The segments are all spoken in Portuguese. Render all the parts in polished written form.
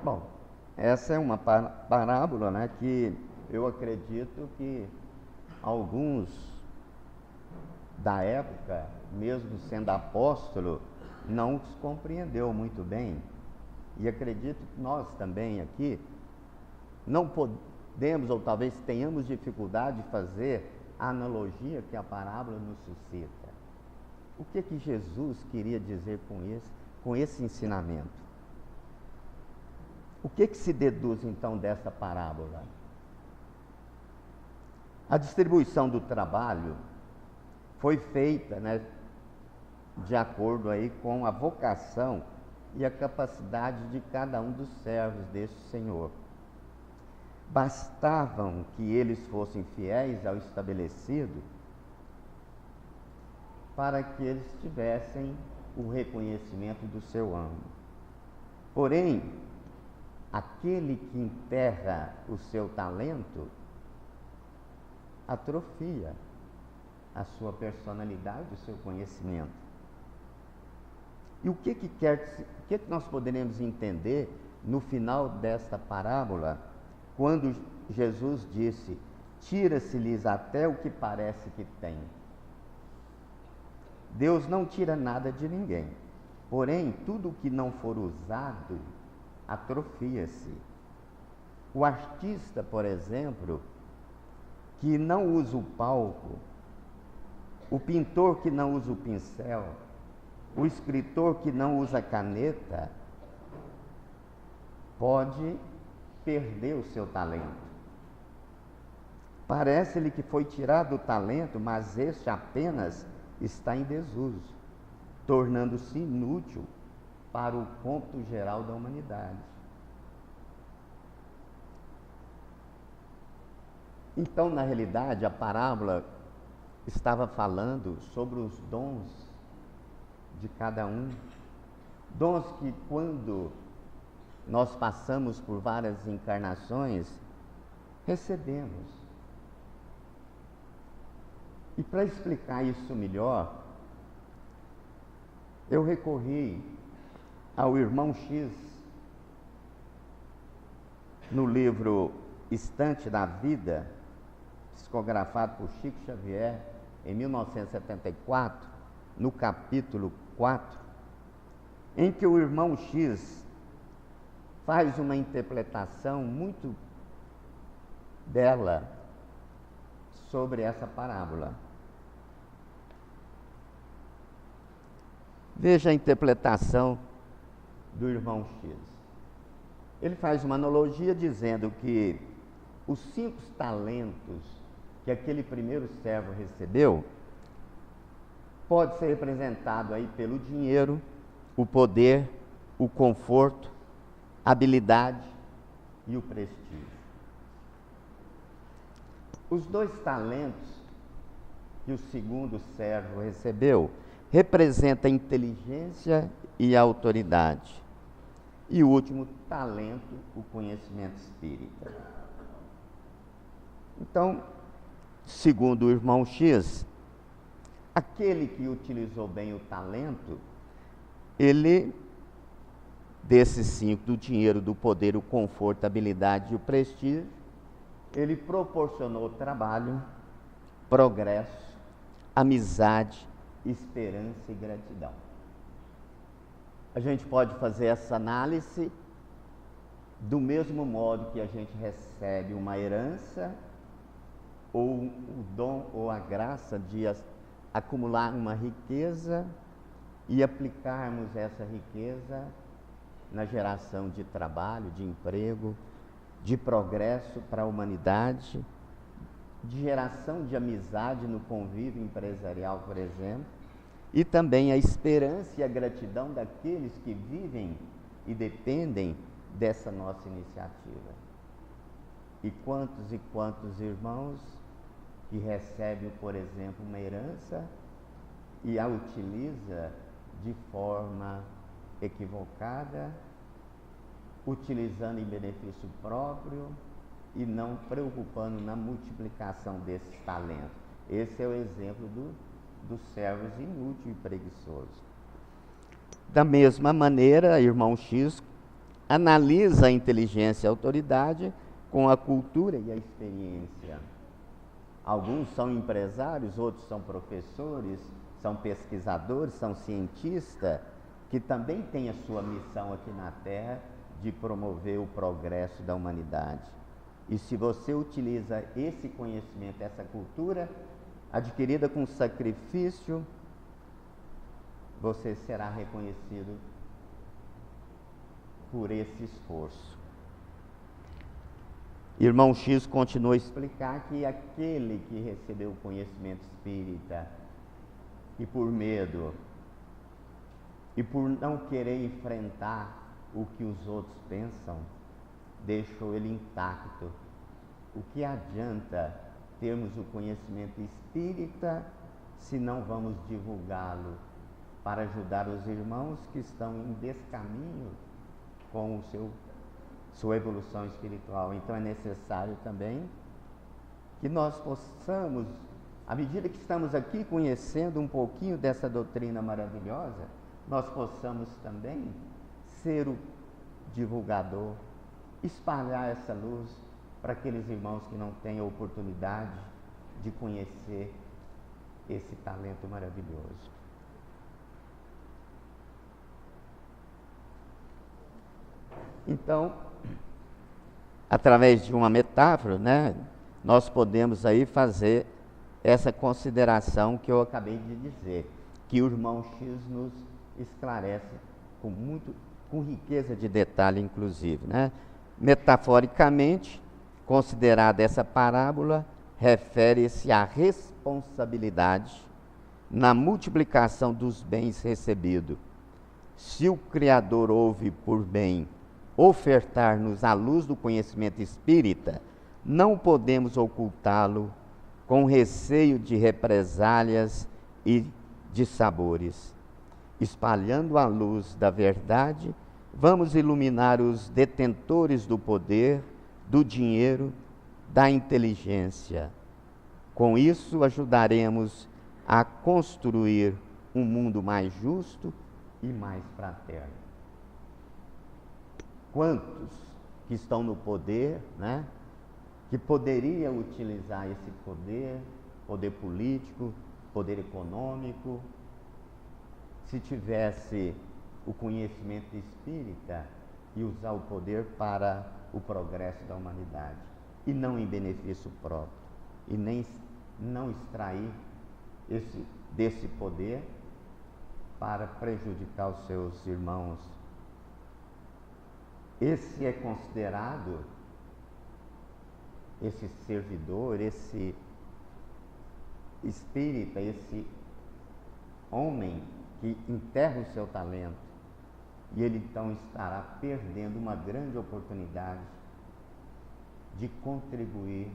Bom, essa é uma parábola, né, que eu acredito que alguns da época, mesmo sendo apóstolo, não os compreendeu muito bem. E acredito que nós também aqui não podemos, ou talvez tenhamos dificuldade de fazer a analogia que a parábola nos suscita. O que Jesus queria dizer com esse ensinamento? O que se deduz então dessa parábola? A distribuição do trabalho foi feita, né, de acordo aí com a vocação e a capacidade de cada um dos servos deste Senhor. Bastavam que eles fossem fiéis ao estabelecido para que eles tivessem o reconhecimento do seu amo. Porém, aquele que enterra o seu talento atrofia a sua personalidade, o seu conhecimento. E o que nós poderemos entender no final desta parábola, quando Jesus disse: tira-se-lhes até o que parece que tem. Deus não tira nada de ninguém, porém, tudo o que não for usado atrofia-se. O artista, por exemplo, que não usa o palco, o pintor que não usa o pincel, o escritor que não usa a caneta, pode perder o seu talento. Parece-lhe que foi tirado o talento, mas este apenas está em desuso, tornando-se inútil para o cômputo geral da humanidade. Então, na realidade, a parábola estava falando sobre os dons de cada um, dons que, quando nós passamos por várias encarnações, recebemos. E para explicar isso melhor, eu recorri ao irmão X, no livro Estante da Vida, psicografado por Chico Xavier, em 1974, no capítulo 4, em que o irmão X faz uma interpretação muito bela sobre essa parábola. Veja a interpretação do irmão X. Ele faz uma analogia dizendo que os 5 talentos que aquele primeiro servo recebeu pode ser representado aí pelo dinheiro, o poder, o conforto, a habilidade e o prestígio. Os 2 talentos que o segundo servo recebeu representam a inteligência e a autoridade. E o último talento, o conhecimento espírita. Então, segundo o irmão X, aquele que utilizou bem o talento, ele, desses 5, do dinheiro, do poder, o conforto, a habilidade e o prestígio, ele proporcionou trabalho, progresso, amizade, esperança e gratidão. A gente pode fazer essa análise do mesmo modo que a gente recebe uma herança, ou o dom ou a graça de acumular uma riqueza e aplicarmos essa riqueza na geração de trabalho, de emprego, de progresso para a humanidade, de geração de amizade no convívio empresarial, por exemplo, e também a esperança e a gratidão daqueles que vivem e dependem dessa nossa iniciativa. E quantos irmãos que recebem, por exemplo, uma herança e a utiliza de forma equivocada, utilizando em benefício próprio e não preocupando na multiplicação desses talentos. Esse é o exemplo dos servos inútil e preguiçoso. Da mesma maneira, irmão X analisa a inteligência e a autoridade com a cultura e a experiência. Alguns são empresários, outros são professores, são pesquisadores, são cientistas, que também têm a sua missão aqui na Terra de promover o progresso da humanidade. E se você utiliza esse conhecimento, essa cultura, adquirida com sacrifício, você será reconhecido por esse esforço. Irmão X continua a explicar que aquele que recebeu o conhecimento espírita e por medo e por não querer enfrentar o que os outros pensam, deixou ele intacto. O que adianta termos o conhecimento espírita se não vamos divulgá-lo para ajudar os irmãos que estão em descaminho com sua evolução espiritual? Então é necessário também que nós possamos, à medida que estamos aqui conhecendo um pouquinho dessa doutrina maravilhosa, nós possamos também ser o divulgador, espalhar essa luz para aqueles irmãos que não têm a oportunidade de conhecer esse talento maravilhoso. Então, através de uma metáfora, né, nós podemos aí fazer essa consideração que eu acabei de dizer, que o irmão X nos esclarece com riqueza de detalhe, inclusive, né? Metaforicamente, considerada essa parábola, refere-se à responsabilidade na multiplicação dos bens recebidos. Se o Criador ouve por bem ofertar-nos a luz do conhecimento espírita, não podemos ocultá-lo com receio de represálias e de sabores. Espalhando a luz da verdade, vamos iluminar os detentores do poder, do dinheiro, da inteligência. Com isso, ajudaremos a construir um mundo mais justo e mais fraterno. Quantos que estão no poder, né, que poderiam utilizar esse poder político, poder econômico, se tivesse o conhecimento espírita e usar o poder para o progresso da humanidade, e não em benefício próprio, e nem não extrair desse poder para prejudicar os seus irmãos. Esse é considerado, esse servidor, esse espírita, esse homem que enterra o seu talento, e ele então estará perdendo uma grande oportunidade de contribuir,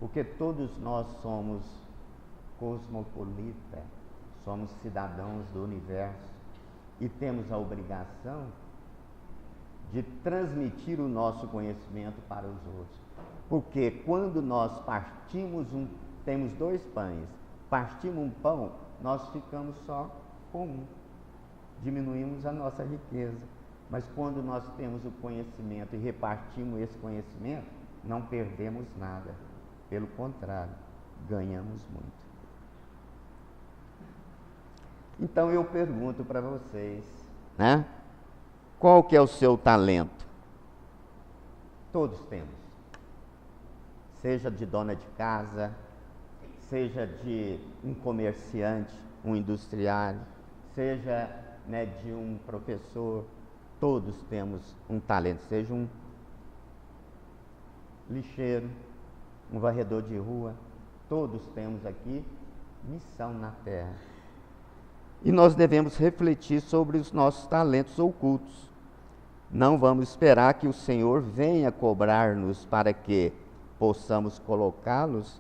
porque todos nós somos cosmopolitas, somos cidadãos do universo e temos a obrigação de transmitir o nosso conhecimento para os outros. Porque quando nós temos 2 pães, partimos um pão, nós ficamos só com um, diminuímos a nossa riqueza. Mas quando nós temos o conhecimento e repartimos esse conhecimento, não perdemos nada. Pelo contrário, ganhamos muito. Então eu pergunto para vocês, né? Qual que é o seu talento? Todos temos. Seja de dona de casa, seja de um comerciante, um industriário, seja, né, de um professor, todos temos um talento. Seja um lixeiro, um varredor de rua, todos temos aqui missão na Terra. E nós devemos refletir sobre os nossos talentos ocultos. Não vamos esperar que o Senhor venha cobrar-nos para que possamos colocá-los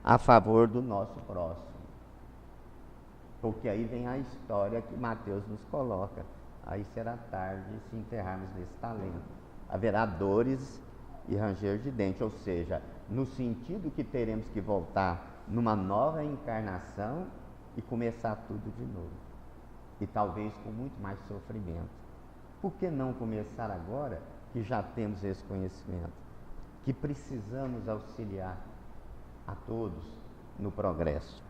a favor do nosso próximo. Porque aí vem a história que Mateus nos coloca. Aí será tarde se enterrarmos nesse talento. Haverá dores e ranger de dente, ou seja, no sentido que teremos que voltar numa nova encarnação e começar tudo de novo. E talvez com muito mais sofrimento. por que não começar agora que já temos esse conhecimento? Que precisamos auxiliar a todos no progresso.